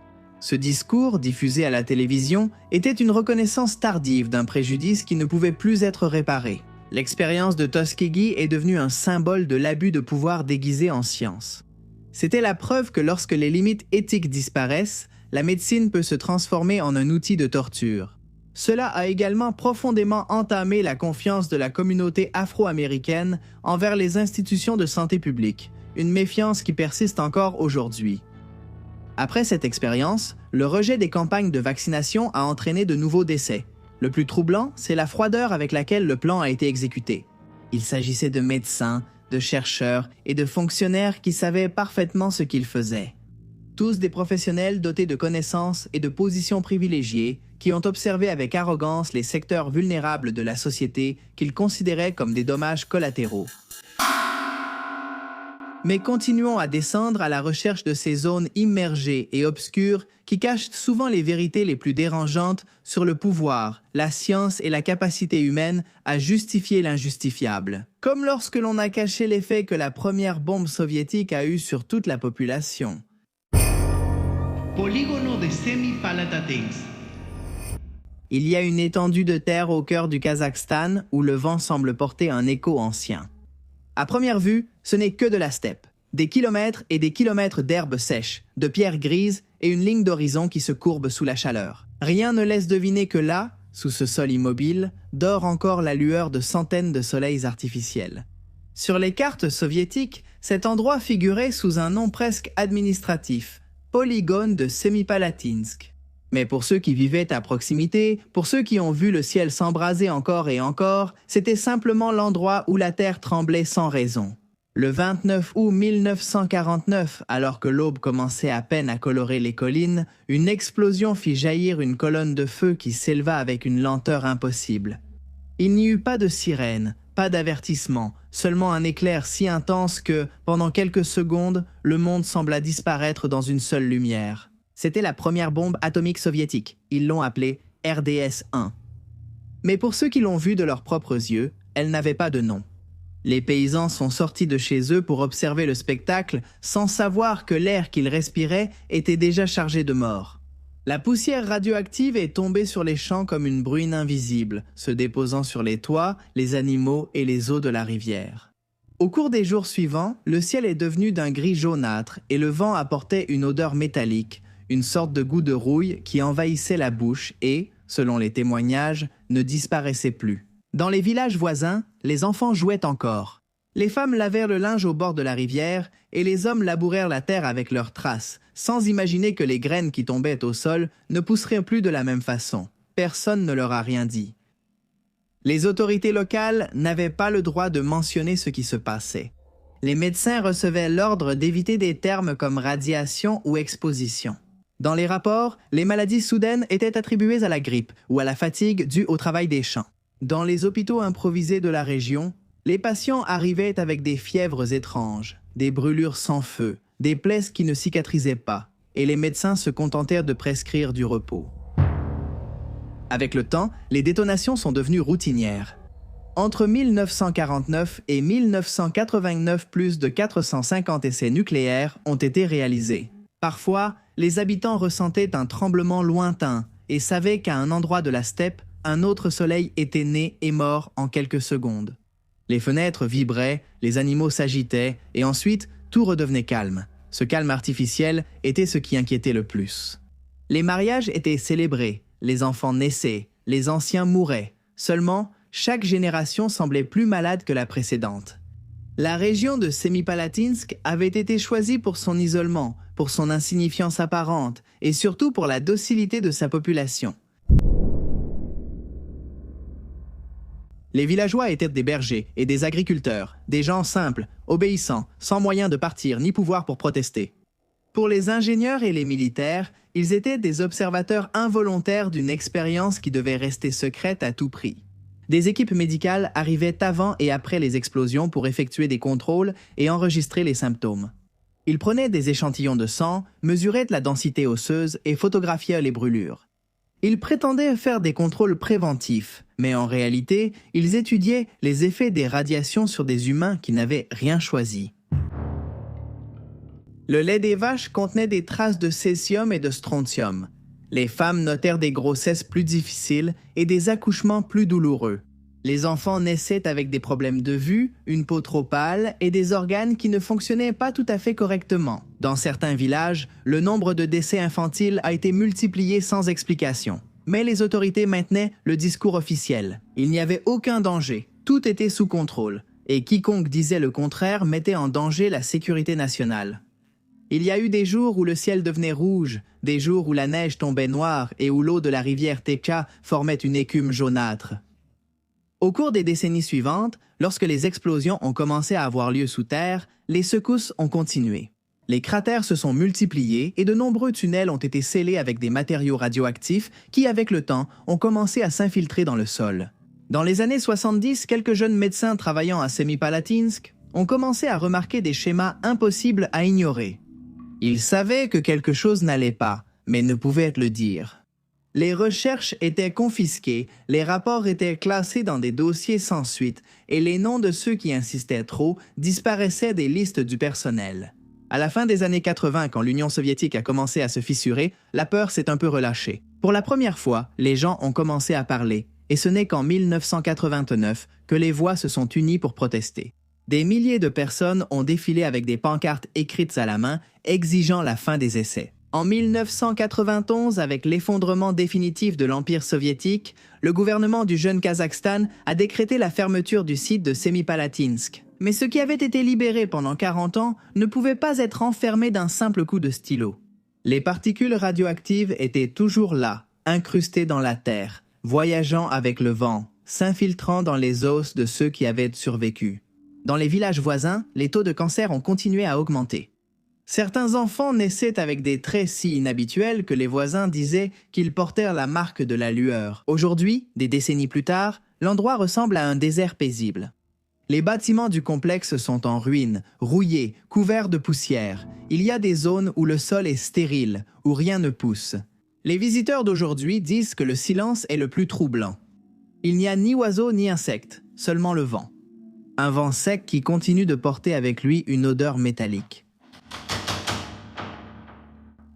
Ce discours, diffusé à la télévision, était une reconnaissance tardive d'un préjudice qui ne pouvait plus être réparé. L'expérience de Tuskegee est devenue un symbole de l'abus de pouvoir déguisé en science. C'était la preuve que lorsque les limites éthiques disparaissent, la médecine peut se transformer en un outil de torture. Cela a également profondément entamé la confiance de la communauté afro-américaine envers les institutions de santé publique, une méfiance qui persiste encore aujourd'hui. Après cette expérience, le rejet des campagnes de vaccination a entraîné de nouveaux décès. Le plus troublant, c'est la froideur avec laquelle le plan a été exécuté. Il s'agissait de médecins, de chercheurs et de fonctionnaires qui savaient parfaitement ce qu'ils faisaient. Tous des professionnels dotés de connaissances et de positions privilégiées qui ont observé avec arrogance les secteurs vulnérables de la société qu'ils considéraient comme des dommages collatéraux. Mais continuons à descendre à la recherche de ces zones immergées et obscures qui cachent souvent les vérités les plus dérangeantes sur le pouvoir, la science et la capacité humaine à justifier l'injustifiable. Comme lorsque l'on a caché l'effet que la première bombe soviétique a eu sur toute la population. Polígono de Semipalatinsk. Il y a une étendue de terre au cœur du Kazakhstan où le vent semble porter un écho ancien. À première vue, ce n'est que de la steppe. Des kilomètres et des kilomètres d'herbes sèches, de pierres grises et une ligne d'horizon qui se courbe sous la chaleur. Rien ne laisse deviner que là, sous ce sol immobile, dort encore la lueur de centaines de soleils artificiels. Sur les cartes soviétiques, cet endroit figurait sous un nom presque administratif, polygone de Semipalatinsk. Mais pour ceux qui vivaient à proximité, pour ceux qui ont vu le ciel s'embraser encore et encore, c'était simplement l'endroit où la terre tremblait sans raison. Le 29 août 1949, alors que l'aube commençait à peine à colorer les collines, une explosion fit jaillir une colonne de feu qui s'éleva avec une lenteur impossible. Il n'y eut pas de sirène, pas d'avertissement, seulement un éclair si intense que, pendant quelques secondes, le monde sembla disparaître dans une seule lumière. C'était la première bombe atomique soviétique. Ils l'ont appelée RDS-1. Mais pour ceux qui l'ont vue de leurs propres yeux, elle n'avait pas de nom. Les paysans sont sortis de chez eux pour observer le spectacle sans savoir que l'air qu'ils respiraient était déjà chargé de morts. La poussière radioactive est tombée sur les champs comme une bruine invisible, se déposant sur les toits, les animaux et les eaux de la rivière. Au cours des jours suivants, le ciel est devenu d'un gris jaunâtre et le vent apportait une odeur métallique, une sorte de goût de rouille qui envahissait la bouche et, selon les témoignages, ne disparaissait plus. Dans les villages voisins, les enfants jouaient encore. Les femmes lavèrent le linge au bord de la rivière et les hommes labourèrent la terre avec leurs traces, sans imaginer que les graines qui tombaient au sol ne pousseraient plus de la même façon. Personne ne leur a rien dit. Les autorités locales n'avaient pas le droit de mentionner ce qui se passait. Les médecins recevaient l'ordre d'éviter des termes comme radiation ou exposition. Dans les rapports, les maladies soudaines étaient attribuées à la grippe ou à la fatigue due au travail des champs. Dans les hôpitaux improvisés de la région, les patients arrivaient avec des fièvres étranges, des brûlures sans feu, des plaies qui ne cicatrisaient pas, et les médecins se contentèrent de prescrire du repos. Avec le temps, les détonations sont devenues routinières. Entre 1949 et 1989, plus de 450 essais nucléaires ont été réalisés. Parfois, les habitants ressentaient un tremblement lointain et savaient qu'à un endroit de la steppe, un autre soleil était né et mort en quelques secondes. Les fenêtres vibraient, les animaux s'agitaient, et ensuite, tout redevenait calme. Ce calme artificiel était ce qui inquiétait le plus. Les mariages étaient célébrés, les enfants naissaient, les anciens mouraient. Seulement, chaque génération semblait plus malade que la précédente. La région de Semipalatinsk avait été choisie pour son isolement, pour son insignifiance apparente, et surtout pour la docilité de sa population. Les villageois étaient des bergers et des agriculteurs, des gens simples, obéissants, sans moyen de partir ni pouvoir pour protester. Pour les ingénieurs et les militaires, ils étaient des observateurs involontaires d'une expérience qui devait rester secrète à tout prix. Des équipes médicales arrivaient avant et après les explosions pour effectuer des contrôles et enregistrer les symptômes. Ils prenaient des échantillons de sang, mesuraient la densité osseuse et photographiaient les brûlures. Ils prétendaient faire des contrôles préventifs, mais en réalité, ils étudiaient les effets des radiations sur des humains qui n'avaient rien choisi. Le lait des vaches contenait des traces de césium et de strontium. Les femmes notèrent des grossesses plus difficiles et des accouchements plus douloureux. Les enfants naissaient avec des problèmes de vue, une peau trop pâle et des organes qui ne fonctionnaient pas tout à fait correctement. Dans certains villages, le nombre de décès infantiles a été multiplié sans explication. Mais les autorités maintenaient le discours officiel. Il n'y avait aucun danger, tout était sous contrôle, et quiconque disait le contraire mettait en danger la sécurité nationale. Il y a eu des jours où le ciel devenait rouge, des jours où la neige tombait noire et où l'eau de la rivière Teka formait une écume jaunâtre. Au cours des décennies suivantes, lorsque les explosions ont commencé à avoir lieu sous terre, les secousses ont continué. Les cratères se sont multipliés et de nombreux tunnels ont été scellés avec des matériaux radioactifs qui, avec le temps, ont commencé à s'infiltrer dans le sol. Dans les années 70, quelques jeunes médecins travaillant à Semipalatinsk ont commencé à remarquer des schémas impossibles à ignorer. Ils savaient que quelque chose n'allait pas, mais ne pouvaient le dire. Les recherches étaient confisquées, les rapports étaient classés dans des dossiers sans suite et les noms de ceux qui insistaient trop disparaissaient des listes du personnel. À la fin des années 80, quand l'Union soviétique a commencé à se fissurer, la peur s'est un peu relâchée. Pour la première fois, les gens ont commencé à parler et ce n'est qu'en 1989 que les voix se sont unies pour protester. Des milliers de personnes ont défilé avec des pancartes écrites à la main exigeant la fin des essais. En 1991, avec l'effondrement définitif de l'Empire soviétique, le gouvernement du jeune Kazakhstan a décrété la fermeture du site de Semipalatinsk. Mais ce qui avait été libéré pendant 40 ans ne pouvait pas être enfermé d'un simple coup de stylo. Les particules radioactives étaient toujours là, incrustées dans la terre, voyageant avec le vent, s'infiltrant dans les os de ceux qui avaient survécu. Dans les villages voisins, les taux de cancer ont continué à augmenter. Certains enfants naissaient avec des traits si inhabituels que les voisins disaient qu'ils portèrent la marque de la lueur. Aujourd'hui, des décennies plus tard, l'endroit ressemble à un désert paisible. Les bâtiments du complexe sont en ruine, rouillés, couverts de poussière. Il y a des zones où le sol est stérile, où rien ne pousse. Les visiteurs d'aujourd'hui disent que le silence est le plus troublant. Il n'y a ni oiseaux ni insectes, seulement le vent. Un vent sec qui continue de porter avec lui une odeur métallique.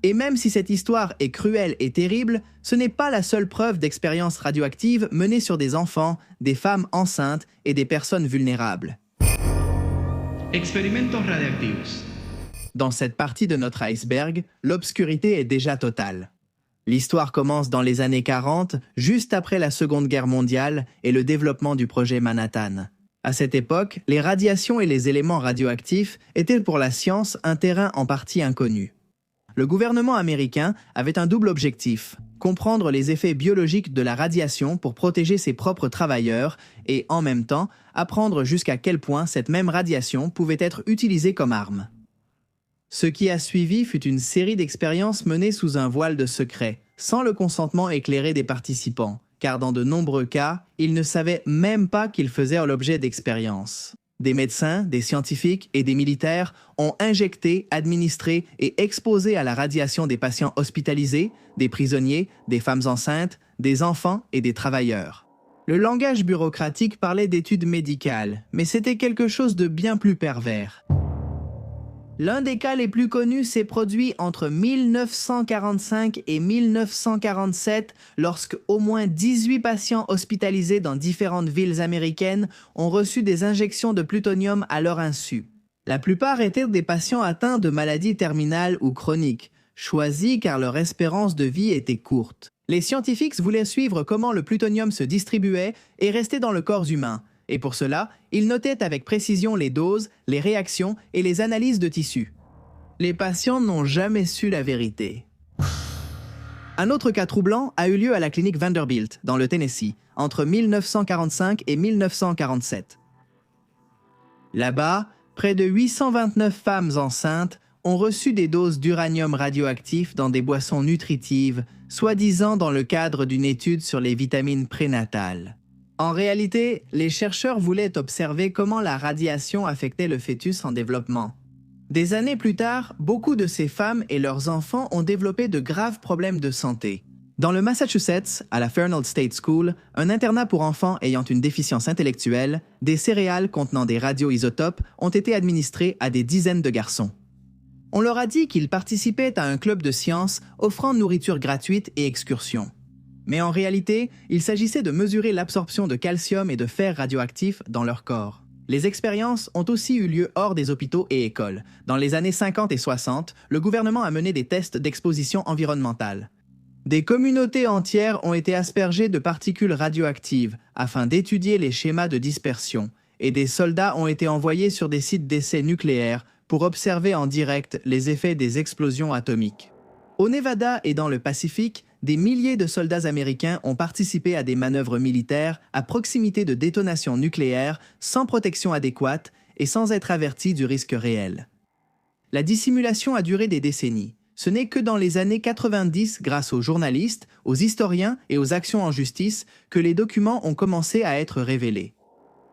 Et même si cette histoire est cruelle et terrible, ce n'est pas la seule preuve d'expériences radioactives menées sur des enfants, des femmes enceintes et des personnes vulnérables. Experimentos radioactivos. Dans cette partie de notre iceberg, l'obscurité est déjà totale. L'histoire commence dans les années 40, juste après la Seconde Guerre mondiale et le développement du projet Manhattan. À cette époque, les radiations et les éléments radioactifs étaient pour la science un terrain en partie inconnu. Le gouvernement américain avait un double objectif, comprendre les effets biologiques de la radiation pour protéger ses propres travailleurs et, en même temps, apprendre jusqu'à quel point cette même radiation pouvait être utilisée comme arme. Ce qui a suivi fut une série d'expériences menées sous un voile de secret, sans le consentement éclairé des participants, car dans de nombreux cas, ils ne savaient même pas qu'ils faisaient l'objet d'expériences. Des médecins, des scientifiques et des militaires ont injecté, administré et exposé à la radiation des patients hospitalisés, des prisonniers, des femmes enceintes, des enfants et des travailleurs. Le langage bureaucratique parlait d'études médicales, mais c'était quelque chose de bien plus pervers. L'un des cas les plus connus s'est produit entre 1945 et 1947 lorsque au moins 18 patients hospitalisés dans différentes villes américaines ont reçu des injections de plutonium à leur insu. La plupart étaient des patients atteints de maladies terminales ou chroniques, choisis car leur espérance de vie était courte. Les scientifiques voulaient suivre comment le plutonium se distribuait et restait dans le corps humain. Et pour cela, ils notaient avec précision les doses, les réactions et les analyses de tissus. Les patients n'ont jamais su la vérité. Un autre cas troublant a eu lieu à la clinique Vanderbilt, dans le Tennessee, entre 1945 et 1947. Là-bas, près de 829 femmes enceintes ont reçu des doses d'uranium radioactif dans des boissons nutritives, soi-disant dans le cadre d'une étude sur les vitamines prénatales. En réalité, les chercheurs voulaient observer comment la radiation affectait le fœtus en développement. Des années plus tard, beaucoup de ces femmes et leurs enfants ont développé de graves problèmes de santé. Dans le Massachusetts, à la Fernald State School, un internat pour enfants ayant une déficience intellectuelle, des céréales contenant des radioisotopes ont été administrées à des dizaines de garçons. On leur a dit qu'ils participaient à un club de sciences offrant nourriture gratuite et excursions. Mais en réalité, il s'agissait de mesurer l'absorption de calcium et de fer radioactifs dans leur corps. Les expériences ont aussi eu lieu hors des hôpitaux et écoles. Dans les années 50 et 60, le gouvernement a mené des tests d'exposition environnementale. Des communautés entières ont été aspergées de particules radioactives afin d'étudier les schémas de dispersion, et des soldats ont été envoyés sur des sites d'essais nucléaires pour observer en direct les effets des explosions atomiques. Au Nevada et dans le Pacifique, des milliers de soldats américains ont participé à des manœuvres militaires à proximité de détonations nucléaires sans protection adéquate et sans être avertis du risque réel. La dissimulation a duré des décennies. Ce n'est que dans les années 90, grâce aux journalistes, aux historiens et aux actions en justice, que les documents ont commencé à être révélés.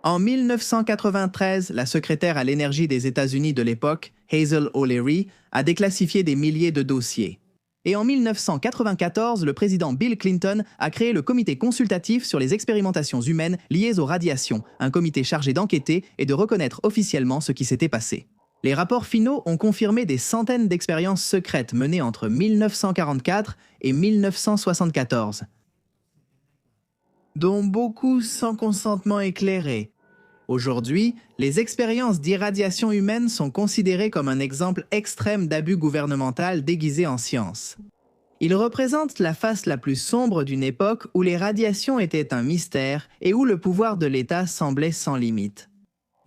En 1993, la secrétaire à l'énergie des États-Unis de l'époque, Hazel O'Leary, a déclassifié des milliers de dossiers. Et en 1994, le président Bill Clinton a créé le Comité consultatif sur les expérimentations humaines liées aux radiations, un comité chargé d'enquêter et de reconnaître officiellement ce qui s'était passé. Les rapports finaux ont confirmé des centaines d'expériences secrètes menées entre 1944 et 1974, dont beaucoup sans consentement éclairé. Aujourd'hui, les expériences d'irradiation humaine sont considérées comme un exemple extrême d'abus gouvernemental déguisé en science. Ils représentent la face la plus sombre d'une époque où les radiations étaient un mystère et où le pouvoir de l'État semblait sans limite.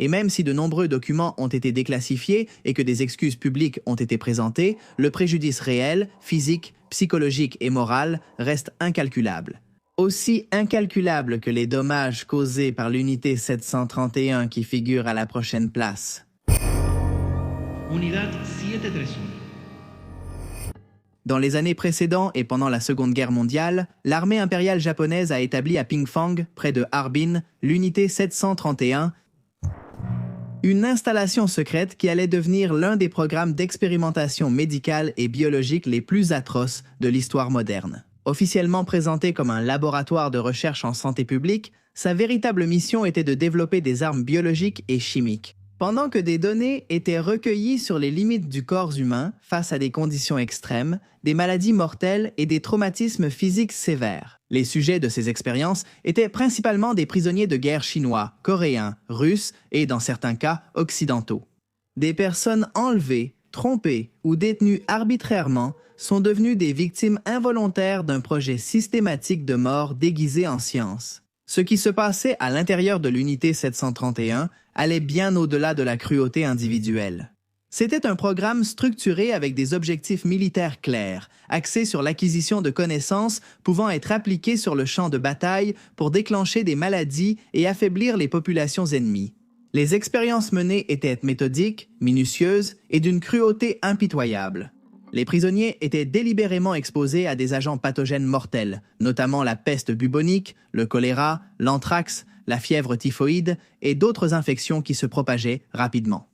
Et même si de nombreux documents ont été déclassifiés et que des excuses publiques ont été présentées, le préjudice réel, physique, psychologique et moral reste incalculable. Aussi incalculable que les dommages causés par l'unité 731 qui figure à la prochaine place. Unidad 731. Dans les années précédentes et pendant la Seconde Guerre mondiale, l'armée impériale japonaise a établi à Pingfang, près de Harbin, l'unité 731, une installation secrète qui allait devenir l'un des programmes d'expérimentation médicale et biologique les plus atroces de l'histoire moderne. Officiellement présenté comme un laboratoire de recherche en santé publique, sa véritable mission était de développer des armes biologiques et chimiques. Pendant que des données étaient recueillies sur les limites du corps humain face à des conditions extrêmes, des maladies mortelles et des traumatismes physiques sévères. Les sujets de ces expériences étaient principalement des prisonniers de guerre chinois, coréens, russes et, dans certains cas, occidentaux. Des personnes enlevées, trompées ou détenues arbitrairement sont devenues des victimes involontaires d'un projet systématique de mort déguisé en science. Ce qui se passait à l'intérieur de l'unité 731 allait bien au-delà de la cruauté individuelle. C'était un programme structuré avec des objectifs militaires clairs, axés sur l'acquisition de connaissances pouvant être appliquées sur le champ de bataille pour déclencher des maladies et affaiblir les populations ennemies. Les expériences menées étaient méthodiques, minutieuses et d'une cruauté impitoyable. Les prisonniers étaient délibérément exposés à des agents pathogènes mortels, notamment la peste bubonique, le choléra, l'anthrax, la fièvre typhoïde et d'autres infections qui se propageaient rapidement.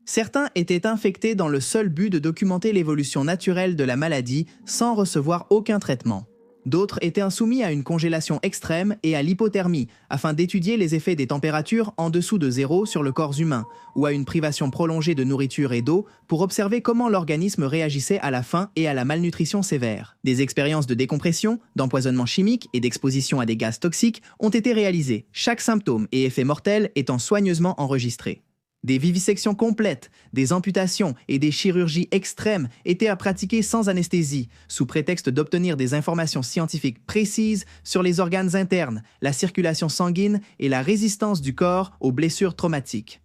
Certains étaient infectés dans le seul but de documenter l'évolution naturelle de la maladie sans recevoir aucun traitement. D'autres étaient soumis à une congélation extrême et à l'hypothermie afin d'étudier les effets des températures en dessous de zéro sur le corps humain ou à une privation prolongée de nourriture et d'eau pour observer comment l'organisme réagissait à la faim et à la malnutrition sévère. Des expériences de décompression, d'empoisonnement chimique et d'exposition à des gaz toxiques ont été réalisées, chaque symptôme et effet mortel étant soigneusement enregistré. Des vivisections complètes, des amputations et des chirurgies extrêmes étaient à pratiquer sans anesthésie, sous prétexte d'obtenir des informations scientifiques précises sur les organes internes, la circulation sanguine et la résistance du corps aux blessures traumatiques.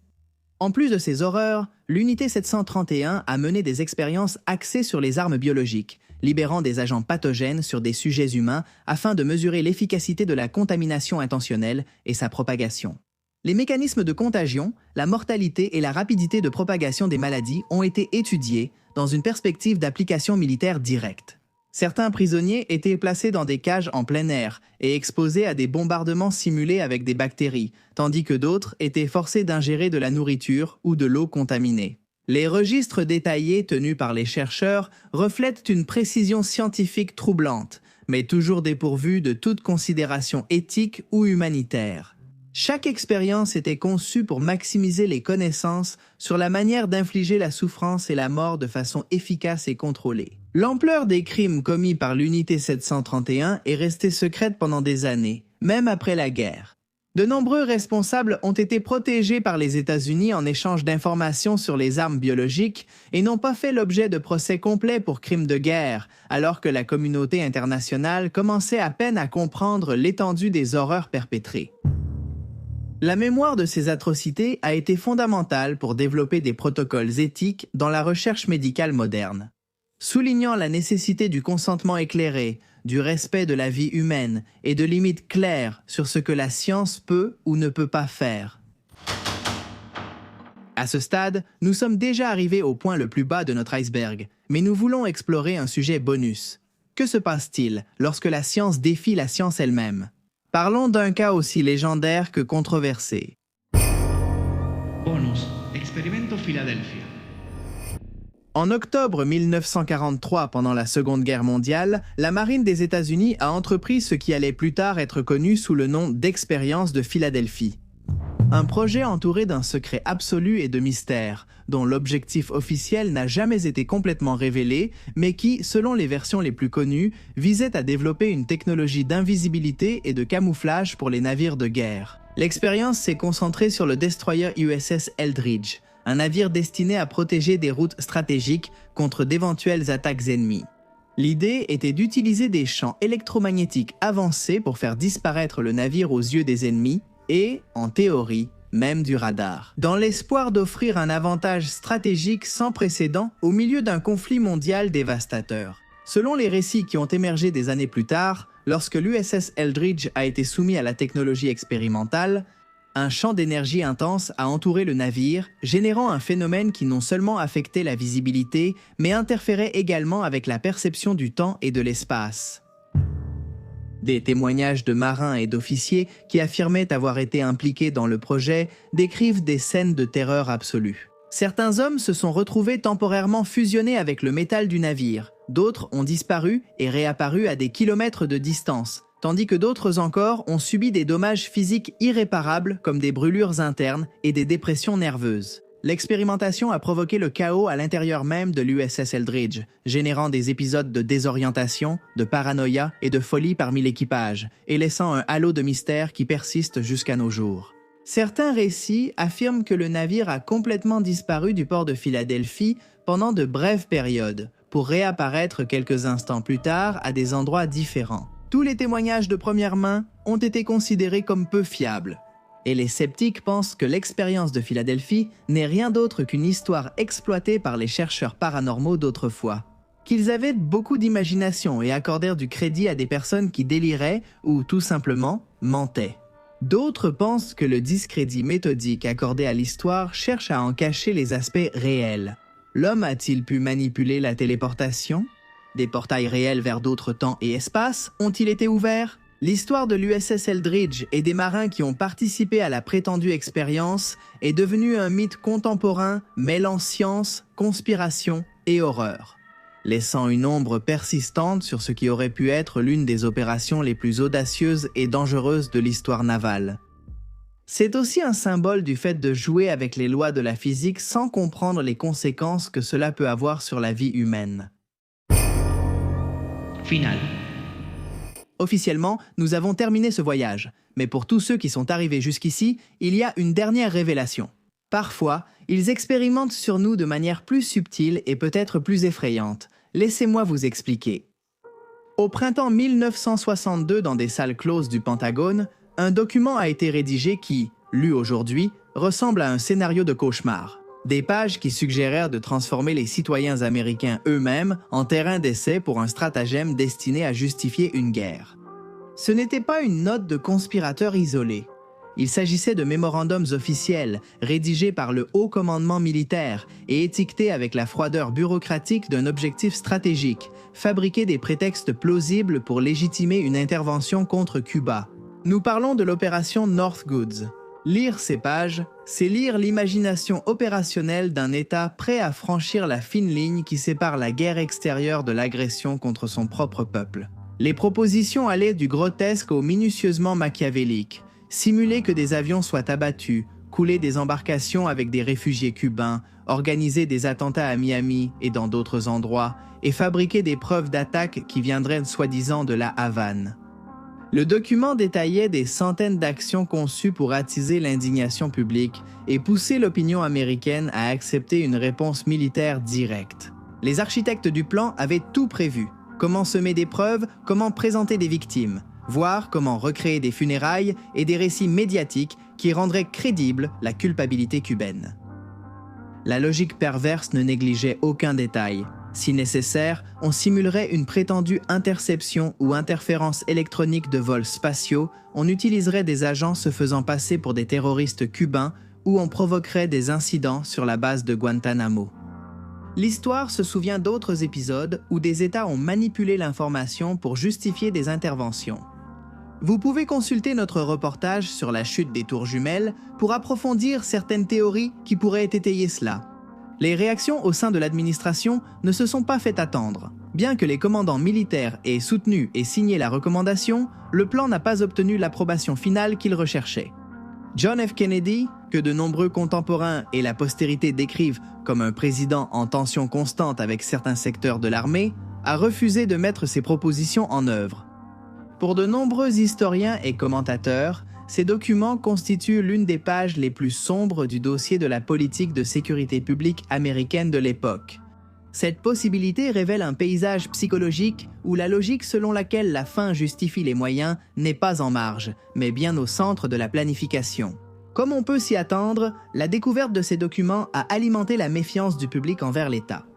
En plus de ces horreurs, l'unité 731 a mené des expériences axées sur les armes biologiques, libérant des agents pathogènes sur des sujets humains afin de mesurer l'efficacité de la contamination intentionnelle et sa propagation. Les mécanismes de contagion, la mortalité et la rapidité de propagation des maladies ont été étudiés dans une perspective d'application militaire directe. Certains prisonniers étaient placés dans des cages en plein air et exposés à des bombardements simulés avec des bactéries, tandis que d'autres étaient forcés d'ingérer de la nourriture ou de l'eau contaminée. Les registres détaillés tenus par les chercheurs reflètent une précision scientifique troublante, mais toujours dépourvue de toute considération éthique ou humanitaire. Chaque expérience était conçue pour maximiser les connaissances sur la manière d'infliger la souffrance et la mort de façon efficace et contrôlée. L'ampleur des crimes commis par l'unité 731 est restée secrète pendant des années, même après la guerre. De nombreux responsables ont été protégés par les États-Unis en échange d'informations sur les armes biologiques et n'ont pas fait l'objet de procès complets pour crimes de guerre, alors que la communauté internationale commençait à peine à comprendre l'étendue des horreurs perpétrées. La mémoire de ces atrocités a été fondamentale pour développer des protocoles éthiques dans la recherche médicale moderne. Soulignant la nécessité du consentement éclairé, du respect de la vie humaine et de limites claires sur ce que la science peut ou ne peut pas faire. À ce stade, nous sommes déjà arrivés au point le plus bas de notre iceberg, mais nous voulons explorer un sujet bonus. Que se passe-t-il lorsque la science défie la science elle-même? Parlons d'un cas aussi légendaire que controversé. Bonus, Experimento Philadelphia. En octobre 1943, pendant la Seconde Guerre mondiale, la marine des États-Unis a entrepris ce qui allait plus tard être connu sous le nom d'Expérience de Philadelphie. Un projet entouré d'un secret absolu et de mystère, dont l'objectif officiel n'a jamais été complètement révélé, mais qui, selon les versions les plus connues, visait à développer une technologie d'invisibilité et de camouflage pour les navires de guerre. L'expérience s'est concentrée sur le destroyer USS Eldridge, un navire destiné à protéger des routes stratégiques contre d'éventuelles attaques ennemies. L'idée était d'utiliser des champs électromagnétiques avancés pour faire disparaître le navire aux yeux des ennemis et, en théorie, même du radar, dans l'espoir d'offrir un avantage stratégique sans précédent au milieu d'un conflit mondial dévastateur. Selon les récits qui ont émergé des années plus tard, lorsque l'USS Eldridge a été soumis à la technologie expérimentale, un champ d'énergie intense a entouré le navire, générant un phénomène qui non seulement affectait la visibilité, mais interférait également avec la perception du temps et de l'espace. Des témoignages de marins et d'officiers qui affirmaient avoir été impliqués dans le projet décrivent des scènes de terreur absolue. Certains hommes se sont retrouvés temporairement fusionnés avec le métal du navire, d'autres ont disparu et réapparu à des kilomètres de distance, tandis que d'autres encore ont subi des dommages physiques irréparables comme des brûlures internes et des dépressions nerveuses. L'expérimentation a provoqué le chaos à l'intérieur même de l'USS Eldridge, générant des épisodes de désorientation, de paranoïa et de folie parmi l'équipage, et laissant un halo de mystère qui persiste jusqu'à nos jours. Certains récits affirment que le navire a complètement disparu du port de Philadelphie pendant de brèves périodes, pour réapparaître quelques instants plus tard à des endroits différents. Tous les témoignages de première main ont été considérés comme peu fiables. Et les sceptiques pensent que l'expérience de Philadelphie n'est rien d'autre qu'une histoire exploitée par les chercheurs paranormaux d'autrefois. Qu'ils avaient beaucoup d'imagination et accordèrent du crédit à des personnes qui déliraient ou tout simplement mentaient. D'autres pensent que le discrédit méthodique accordé à l'histoire cherche à en cacher les aspects réels. L'homme a-t-il pu manipuler la téléportation? Des portails réels vers d'autres temps et espaces ont-ils été ouverts? L'histoire de l'USS Eldridge et des marins qui ont participé à la prétendue expérience est devenue un mythe contemporain mêlant science, conspiration et horreur, laissant une ombre persistante sur ce qui aurait pu être l'une des opérations les plus audacieuses et dangereuses de l'histoire navale. C'est aussi un symbole du fait de jouer avec les lois de la physique sans comprendre les conséquences que cela peut avoir sur la vie humaine. Final. Officiellement, nous avons terminé ce voyage, mais pour tous ceux qui sont arrivés jusqu'ici, il y a une dernière révélation. Parfois, ils expérimentent sur nous de manière plus subtile et peut-être plus effrayante. Laissez-moi vous expliquer. Au printemps 1962, dans des salles closes du Pentagone, un document a été rédigé qui, lu aujourd'hui, ressemble à un scénario de cauchemar. Des pages qui suggérèrent de transformer les citoyens américains eux-mêmes en terrain d'essai pour un stratagème destiné à justifier une guerre. Ce n'était pas une note de conspirateur isolé. Il s'agissait de mémorandums officiels, rédigés par le haut commandement militaire et étiquetés avec la froideur bureaucratique d'un objectif stratégique, fabriquer des prétextes plausibles pour légitimer une intervention contre Cuba. Nous parlons de l'opération Northwoods. Lire ces pages, c'est lire l'imagination opérationnelle d'un État prêt à franchir la fine ligne qui sépare la guerre extérieure de l'agression contre son propre peuple. Les propositions allaient du grotesque au minutieusement machiavélique. Simuler que des avions soient abattus, couler des embarcations avec des réfugiés cubains, organiser des attentats à Miami et dans d'autres endroits, et fabriquer des preuves d'attaque qui viendraient soi-disant de la Havane. Le document détaillait des centaines d'actions conçues pour attiser l'indignation publique et pousser l'opinion américaine à accepter une réponse militaire directe. Les architectes du plan avaient tout prévu. Comment semer des preuves, comment présenter des victimes, voire comment recréer des funérailles et des récits médiatiques qui rendraient crédible la culpabilité cubaine. La logique perverse ne négligeait aucun détail. Si nécessaire, on simulerait une prétendue interception ou interférence électronique de vols spatiaux, on utiliserait des agents se faisant passer pour des terroristes cubains ou on provoquerait des incidents sur la base de Guantanamo. L'histoire se souvient d'autres épisodes où des États ont manipulé l'information pour justifier des interventions. Vous pouvez consulter notre reportage sur la chute des tours jumelles pour approfondir certaines théories qui pourraient étayer cela. Les réactions au sein de l'administration ne se sont pas fait attendre. Bien que les commandants militaires aient soutenu et signé la recommandation, le plan n'a pas obtenu l'approbation finale qu'ils recherchaient. John F. Kennedy, que de nombreux contemporains et la postérité décrivent comme un président en tension constante avec certains secteurs de l'armée, a refusé de mettre ses propositions en œuvre. Pour de nombreux historiens et commentateurs, ces documents constituent l'une des pages les plus sombres du dossier de la politique de sécurité publique américaine de l'époque. Cette possibilité révèle un paysage psychologique où la logique selon laquelle la fin justifie les moyens n'est pas en marge, mais bien au centre de la planification. Comme on peut s'y attendre, la découverte de ces documents a alimenté la méfiance du public envers l'État.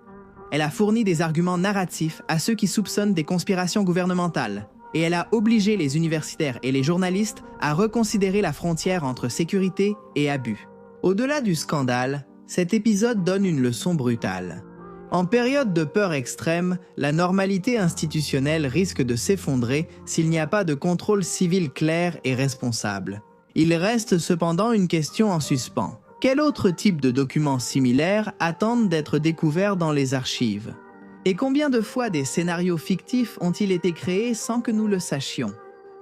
Elle a fourni des arguments narratifs à ceux qui soupçonnent des conspirations gouvernementales, et elle a obligé les universitaires et les journalistes à reconsidérer la frontière entre sécurité et abus. Au-delà du scandale, cet épisode donne une leçon brutale. En période de peur extrême, la normalité institutionnelle risque de s'effondrer s'il n'y a pas de contrôle civil clair et responsable. Il reste cependant une question en suspens. Quel autre type de documents similaires attendent d'être découverts dans les archives? Et combien de fois des scénarios fictifs ont-ils été créés sans que nous le sachions?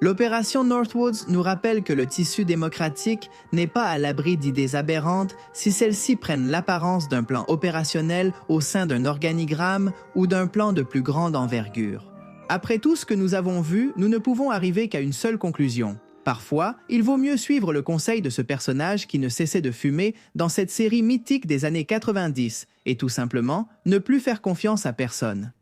L'opération Northwoods nous rappelle que le tissu démocratique n'est pas à l'abri d'idées aberrantes si celles-ci prennent l'apparence d'un plan opérationnel au sein d'un organigramme ou d'un plan de plus grande envergure. Après tout ce que nous avons vu, nous ne pouvons arriver qu'à une seule conclusion. Parfois, il vaut mieux suivre le conseil de ce personnage qui ne cessait de fumer dans cette série mythique des années 90 et tout simplement ne plus faire confiance à personne.